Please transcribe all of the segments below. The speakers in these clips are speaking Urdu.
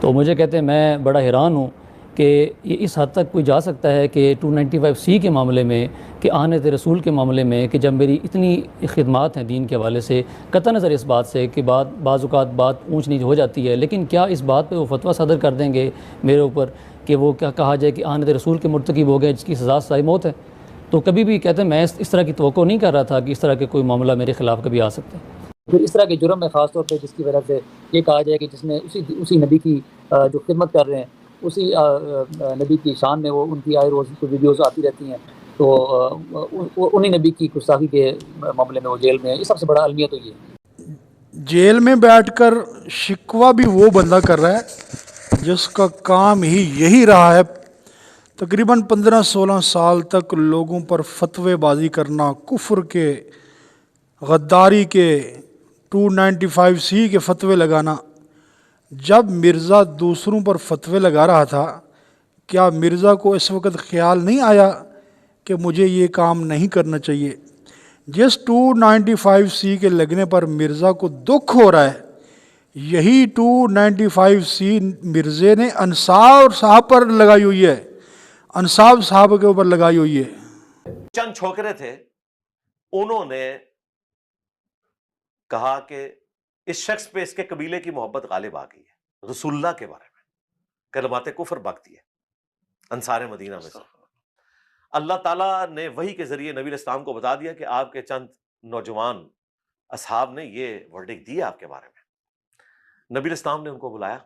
تو مجھے کہتے ہیں میں بڑا حیران ہوں کہ یہ اس حد تک کوئی جا سکتا ہے کہ 295C کے معاملے میں، کہ آنت رسول کے معاملے میں، کہ جب میری اتنی خدمات ہیں دین کے حوالے سے، قطع نظر اس بات سے کہ بعض اوقات بات اونچ نیچ ہو جاتی ہے، لیکن کیا اس بات پہ وہ فتویٰ صادر کر دیں گے میرے اوپر کہ وہ کیا کہا جائے کہ آنت رسول کے مرتکب ہو گئے جس کی سزا سزائے موت ہے؟ تو کبھی بھی کہتے ہیں میں اس طرح کی توقع نہیں کر رہا تھا کہ اس طرح کے کوئی معاملہ میرے خلاف کبھی آ سکتا ہے۔ پھر اس طرح کے جرم میں خاص طور پہ جس کی وجہ سے یہ کہا جائے کہ جس نے اسی نبی کی جو خدمت کر رہے ہیں، اسی نبی کی شان میں وہ ان کی آئے روز کو ویڈیوز آتی رہتی ہیں، تو انہی نبی کی گستاخی کے معاملے میں وہ جیل میں ہے۔ یہ سب سے بڑا المیہ تو یہ ہے۔ جیل میں بیٹھ کر شکوہ بھی وہ بندہ کر رہا ہے جس کا کام ہی یہی رہا ہے تقریباً 15-16 سال تک لوگوں پر فتوے بازی کرنا، کفر کے، غداری کے، 295C کے فتوے لگانا۔ جب مرزا دوسروں پر فتوے لگا رہا تھا، کیا مرزا کو اس وقت خیال نہیں آیا کہ مجھے یہ کام نہیں کرنا چاہیے؟ جس 295C کے لگنے پر مرزا کو دکھ ہو رہا ہے، یہی 295C مرزے نے انصار صاحب پر لگائی ہوئی ہے، انصار صاحب کے اوپر لگائی ہوئی ہے۔ چند چھوکرے تھے، انہوں نے کہا کہ اس شخص پہ اس کے قبیلے کی محبت غالب آ گئی ہے، رسول اللہ کے بارے میں کلمات کفر بکتی ہے انصار مدینہ میں سے۔ اللہ تعالیٰ نے وحی کے ذریعے نبی علیہ السلام کو بتا دیا کہ آپ کے چند نوجوان اصحاب نے یہ ورڈکٹ دی آپ کے بارے میں۔ نبی علیہ السلام نے ان کو بلایا،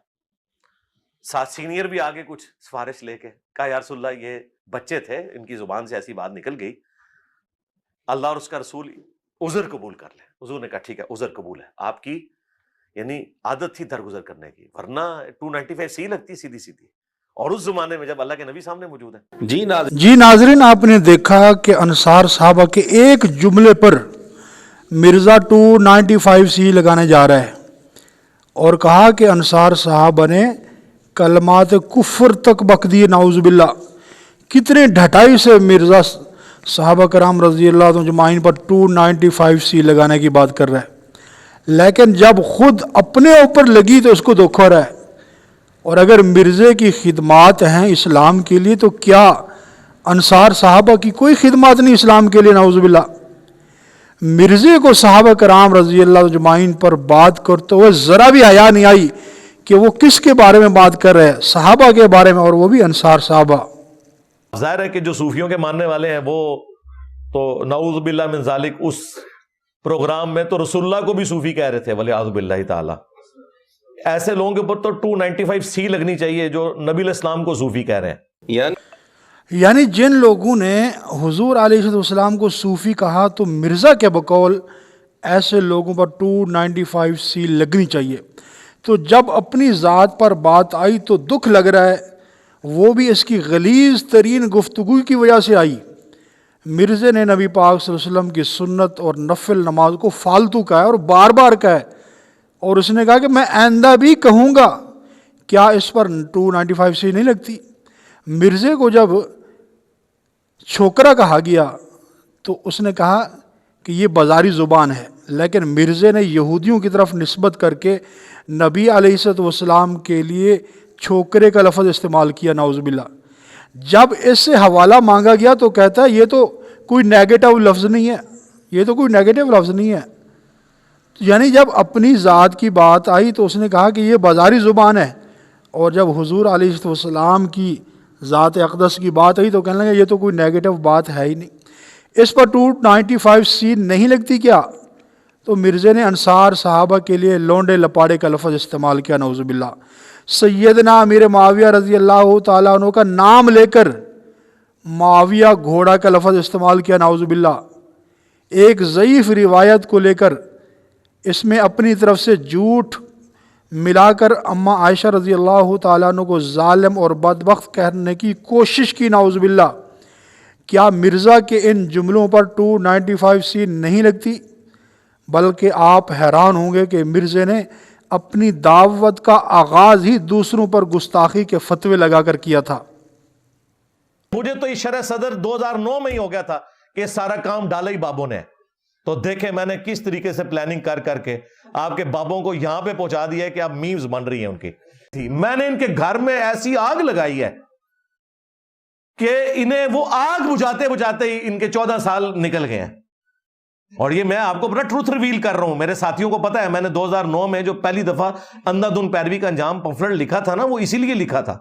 ساتھ سینئر بھی آگے کچھ سفارش لے کے کہا یا رسول اللہ یہ بچے تھے، ان کی زبان سے ایسی بات نکل گئی، اللہ اور اس کا رسول عذر قبول کر لیں۔ حضور نے کہا ٹھیک ہے، عذر قبول ہے، آپ کی یعنی عادت تھی درگزر کرنے کی، ورنہ 295C لگتی سیدھی سیدھی، اور اس زمانے میں جب اللہ کے نبی سامنے موجود ہیں۔ جی ناظرین، آپ نے دیکھا کہ انصار صحابہ کے ایک جملے پر مرزا 295C لگانے جا رہا ہے، اور کہا کہ انصار صحابہ نے کلمات کفر تک بک دیے، نعوذ باللہ۔ کتنے ڈھٹائی سے مرزا صحابہ کرام رضی اللہ عنہم اجمعین پر 295C لگانے کی بات کر رہا ہے، لیکن جب خود اپنے اوپر لگی تو اس کو دکھ ہو رہا ہے۔ اور اگر مرزے کی خدمات ہیں اسلام کے لیے، تو کیا انصار صحابہ کی کوئی خدمات نہیں اسلام کے لیے؟ نعوذ باللہ۔ مرزے کو صحابہ کرام رضی اللہ اجمعین پر بات کرتے ہوئے ذرا بھی حیا نہیں آئی کہ وہ کس کے بارے میں بات کر رہے ہیں، صحابہ کے بارے میں، اور وہ بھی انصار صحابہ۔ ظاہر ہے کہ جو صوفیوں کے ماننے والے ہیں وہ تو نعوذ باللہ من ذالک اس پروگرام میں تو رسول اللہ کو بھی صوفی کہہ رہے تھے، ولیعوذ باللہ تعالی۔ ایسے لوگوں کے اوپر تو 295C لگنی چاہیے جو نبی علیہ السلام کو صوفی کہہ رہے ہیں۔ یعنی جن لوگوں نے حضور علیہ السلام کو صوفی کہا تو مرزا کے بقول ایسے لوگوں پر 295C لگنی چاہیے۔ تو جب اپنی ذات پر بات آئی تو دکھ لگ رہا ہے، وہ بھی اس کی غلیظ ترین گفتگو کی وجہ سے آئی۔ مرزے نے نبی پاک صلی اللہ علیہ وسلم کی سنت اور نفل نماز کو فالتو کہا ہے، اور بار بار کہا ہے، اور اس نے کہا کہ میں آئندہ بھی کہوں گا۔ کیا اس پر 295C نہیں لگتی؟ مرزے کو جب چھوکرا کہا گیا تو اس نے کہا کہ یہ بازاری زبان ہے، لیکن مرزے نے یہودیوں کی طرف نسبت کر کے نبی علیہ السلام کے لیے چھوکرے کا لفظ استعمال کیا، نعوذ باللہ۔ جب اس سے حوالہ مانگا گیا تو کہتا ہے یہ تو کوئی نیگیٹو لفظ نہیں ہے، یہ تو کوئی نیگیٹو لفظ نہیں ہے۔ یعنی جب اپنی ذات کی بات آئی تو اس نے کہا کہ یہ بازاری زبان ہے، اور جب حضور علیہ السلام کی ذات اقدس کی بات آئی تو کہنے لگا یہ تو کوئی نیگیٹو بات ہے ہی نہیں، اس پر 295C نہیں لگتی کیا؟ تو مرزے نے انصار صحابہ کے لیے لونڈے لپاڑے کا لفظ استعمال کیا، نعوذ باللہ۔ سیدنا امیر معاویہ رضی اللہ تعالیٰ عنہ کا نام لے کر معاویہ گھوڑا کا لفظ استعمال کیا، نعوذ باللہ۔ ایک ضعیف روایت کو لے کر اس میں اپنی طرف سے جھوٹ ملا کر اماں عائشہ رضی اللہ تعالیٰ عنہ کو ظالم اور بدبخت کہنے کی کوشش کی، نعوذ باللہ۔ کیا مرزا کے ان جملوں پر 295C نہیں لگتی؟ بلکہ آپ حیران ہوں گے کہ مرزے نے اپنی دعوت کا آغاز ہی دوسروں پر گستاخی کے فتوے لگا کر کیا تھا۔ مجھے تو یہ شرح صدر 2009 میں ہی ہو گیا تھا کہ سارا کام ڈالا ہی بابوں نے، تو دیکھیں میں نے کس طریقے سے پلاننگ کر کر کے آپ کے بابوں کو یہاں پہ پہنچا دیا ہے کہ آپ میمز بن رہی ہیں ان کی. میں نے ان کے گھر میں ایسی آگ لگائی ہے کہ انہیں وہ آگ بجھاتے بجھاتے ہی ان کے 14 سال نکل گئے ہیں. اور یہ میں آپ کو بڑا ٹروتھ ریویل کر رہا ہوں. میرے ساتھیوں کو پتا ہے میں نے 2009 میں جو پہلی دفعہ اندھا دھند پیروی کا انجام پمفلٹ لکھا تھا نا، وہ اسی لیے لکھا تھا.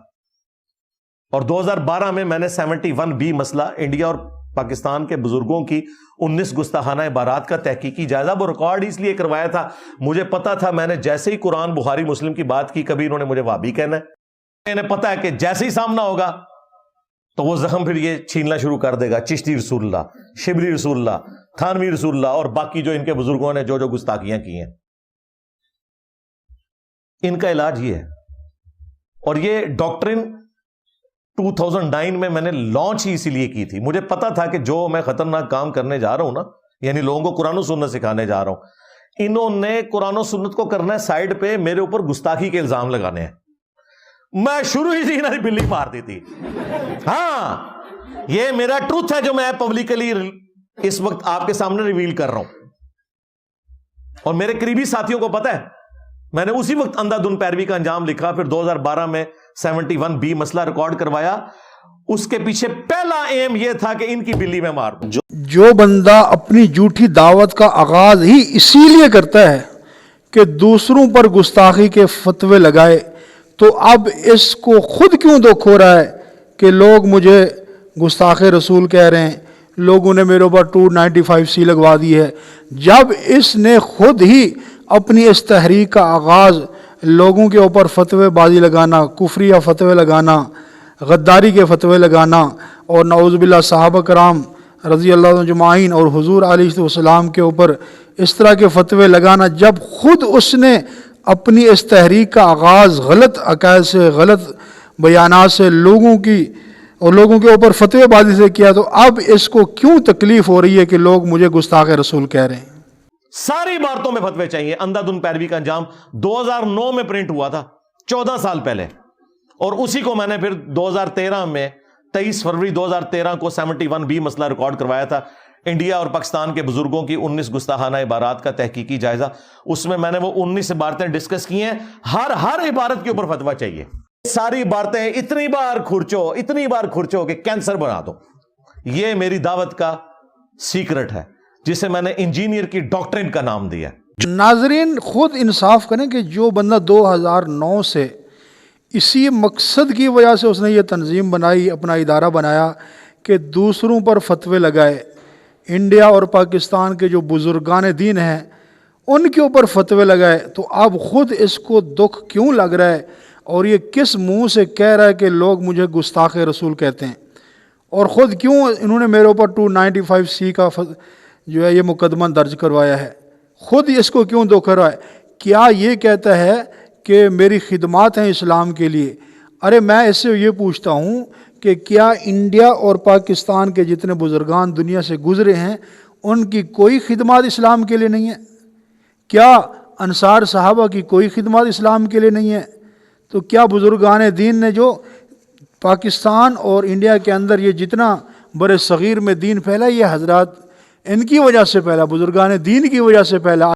اور 2012 میں نے 71B مسئلہ انڈیا اور پاکستان کے بزرگوں کی 19 گستاخانہ عبارات کا تحقیقی جائزہ وہ ریکارڈ اس لیے کروایا تھا. مجھے پتا تھا میں نے جیسے ہی قرآن بخاری مسلم کی بات کی کبھی انہوں نے مجھے وہابی کہنا ہے. انہیں پتا ہے کہ جیسے ہی سامنا ہوگا تو وہ زخم پھر یہ چھیننا شروع کر دے گا. چشتی رسول اللہ، شبلی رسول اللہ، تھانوی رسول اللہ اور باقی جو ان کے بزرگوں نے جو جو گستاخیاں کی ہیں. ان کا علاج یہ ہے. اور یہ ڈاکٹرن 2009 میں نے لانچ ہی اسی لیے کی تھی. مجھے پتا تھا کہ جو میں خطرناک کام کرنے جا رہا ہوں نا، یعنی لوگوں کو قرآن و سنت سکھانے جا رہا ہوں، انہوں نے قرآن و سنت کو کرنا ہے سائڈ پہ، میرے اوپر گستاخی کے الزام لگانے ہیں. میں شروع ہی سے انہوں نے بلی مار دی تھی. ہاں یہ میرا ٹروتھ ہے جو میں پبلکلی اس وقت آپ کے سامنے ریویل کر رہا ہوں. اور میرے قریبی ساتھیوں کو پتا ہے میں نے اسی وقت اندھا دھند پیروی کا انجام لکھا، پھر 2012 میں 71B مسئلہ ریکارڈ کروایا. اس کے پیچھے پہلا ایم یہ تھا کہ ان کی بلی میں مار دوں. جو بندہ اپنی جھوٹی دعوت کا آغاز ہی اسی لیے کرتا ہے کہ دوسروں پر گستاخی کے فتوے لگائے، تو اب اس کو خود کیوں دکھ ہو رہا ہے کہ لوگ مجھے گستاخ رسول کہہ رہے ہیں، لوگوں نے میرے اوپر 295C لگوا دی ہے، جب اس نے خود ہی اپنی اس تحریک کا آغاز لوگوں کے اوپر فتوے بازی لگانا، کفریہ فتوے لگانا، غداری کے فتوے لگانا، اور نعوذ باللہ صحابہ کرام رضی اللہ عنہ اجمعین اور حضور علیہ السلام کے اوپر اس طرح کے فتوے لگانا، جب خود اس نے اپنی اس تحریک کا آغاز غلط عقائد سے، غلط بیانات سے، لوگوں کے اوپر فتوے بازی سے کیا، تو اب اس کو کیوں تکلیف ہو رہی ہے کہ لوگ مجھے گستاخ رسول کہہ رہے ہیں؟ ساری عبارتوں میں فتوے چاہیے. اندھا دھند پیروی کا انجام 2009 میں پرنٹ ہوا تھا، 14 سال پہلے. اور اسی کو میں نے پھر 2013 میں 23 فروری 2013 کو 71B مسئلہ ریکارڈ کروایا تھا، انڈیا اور پاکستان کے بزرگوں کی 19 گستاخانہ عبارات کا تحقیقی جائزہ. اس میں نے وہ 19 عبارتیں ڈسکس کی ہیں. ہر عبارت کے اوپر فتویٰ چاہیے. ساری عبارتیں اتنی بار کھرچو کہ کینسر بنا دو. یہ میری دعوت کا سیکرٹ ہے جسے میں نے انجینئر کی ڈاکٹرن کا نام دیا. ناظرین خود انصاف کریں کہ جو بندہ 2009 سے اسی مقصد کی وجہ سے اس نے یہ تنظیم بنائی، اپنا ادارہ بنایا کہ دوسروں پر فتوے لگائے، انڈیا اور پاکستان کے جو بزرگان دین ہیں ان کے اوپر فتوے لگائے، تو اب خود اس کو دکھ کیوں لگ رہا ہے اور یہ کس منہ سے کہہ رہا ہے کہ لوگ مجھے گستاخ رسول کہتے ہیں، اور خود کیوں انہوں نے میرے اوپر 295C کا جو ہے یہ مقدمہ درج کروایا ہے، خود اس کو کیوں دکھ رہا ہے؟ کیا یہ کہتا ہے کہ میری خدمات ہیں اسلام کے لیے؟ ارے میں اس سے یہ پوچھتا ہوں کہ کیا انڈیا اور پاکستان کے جتنے بزرگان دنیا سے گزرے ہیں ان کی کوئی خدمات اسلام کے لیے نہیں ہے؟ کیا انصار صحابہ کی کوئی خدمات اسلام کے لیے نہیں ہے؟ تو کیا بزرگان دین نے جو پاکستان اور انڈیا کے اندر یہ جتنا بر صغیر میں دین پھیلا، یہ حضرات ان کی وجہ سے پھیلا، بزرگان دین کی وجہ سے پھیلا؟